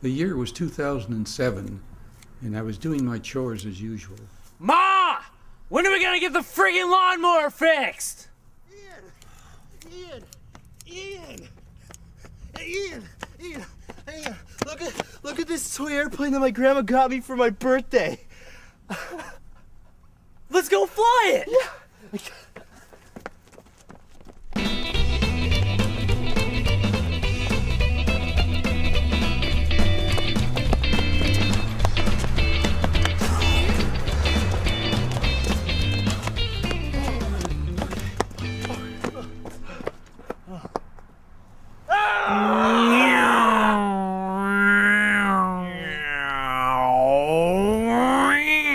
The year was 2007, and I was doing my chores as usual. Ma! When are we gonna get the friggin' lawnmower fixed? Ian! Look at this toy airplane that my grandma got me for my birthday. Let's go fly it! Yeah.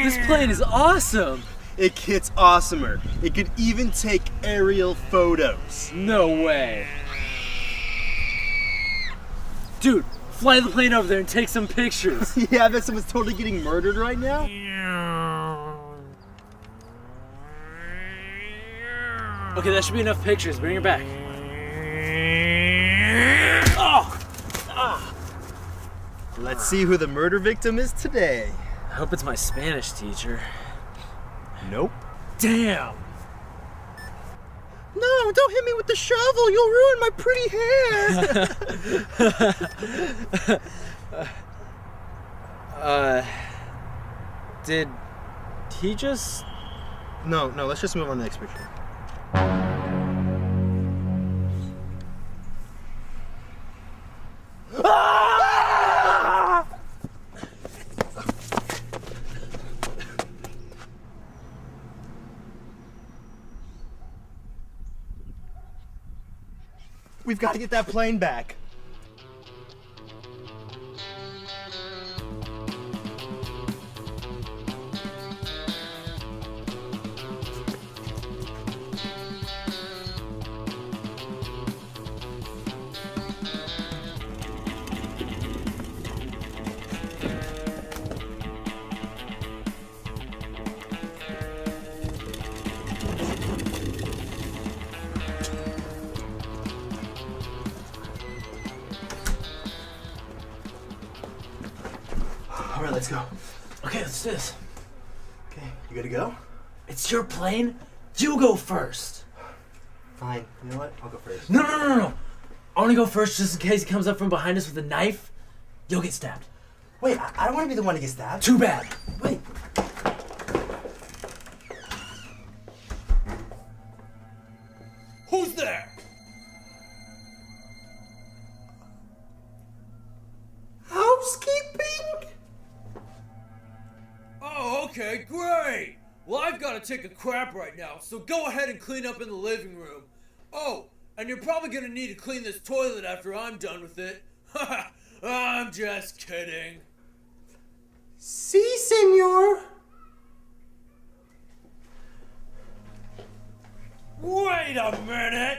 This plane is awesome! It gets awesomer. It could even take aerial photos. No way. Dude, fly the plane over there and take some pictures. Yeah, I bet someone's totally getting murdered right now. Okay, that should be enough pictures. Bring her back. Oh! Ah! Let's see who the murder victim is today. I hope it's my Spanish teacher. Nope. Damn! No, don't hit me with the shovel. You'll ruin my pretty hair. Did he just... No, let's just move on to the next picture. We've got to get that plane back. All right, let's go. Okay, let's do this. Okay, you good to go? It's your plane. You go first. Fine. You know what? I'll go first. No. I want to go first just in case he comes up from behind us with a knife. You'll get stabbed. Wait, I don't want to be the one to get stabbed. Too bad. Wait. Who's there? Housekeeping? Oh, okay, great! Well, I've got to take a crap right now, so go ahead and clean up in the living room. Oh, and you're probably gonna need to clean this toilet after I'm done with it. Haha, I'm just kidding. Si, senor. Wait a minute!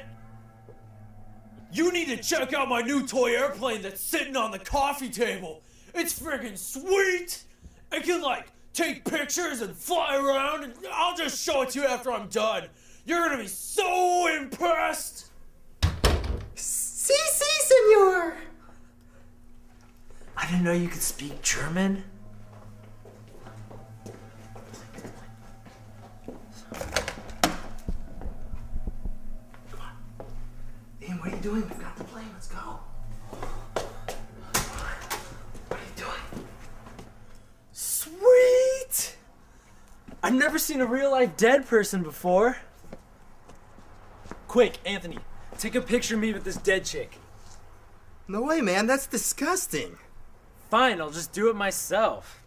You need to check out my new toy airplane that's sitting on the coffee table. It's friggin' sweet! It can, like, take pictures and fly around, and I'll just show it to you after I'm done. You're gonna be so impressed! Si, senor. I didn't know you could speak German. Ian, what are you doing? We've got the plane. Let's go. What are you doing? Sweet! I've never seen a real-life dead person before. Quick, Anthony, take a picture of me with this dead chick. No way, man. That's disgusting. Fine, I'll just do it myself.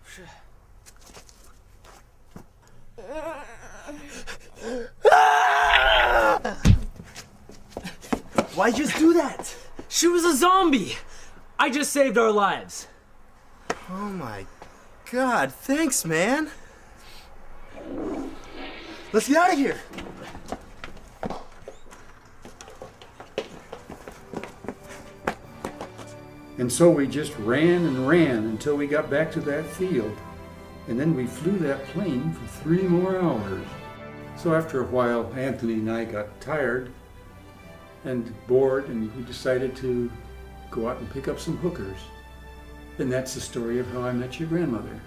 Why'd you just do that? She was a zombie. I just saved our lives. Oh my God. Thanks, man. Let's get out of here. And so we just ran and ran until we got back to that field. And then we flew that plane for 3 more hours. So after a while, Anthony and I got tired and bored, and we decided to go out and pick up some hookers. And that's the story of how I met your grandmother.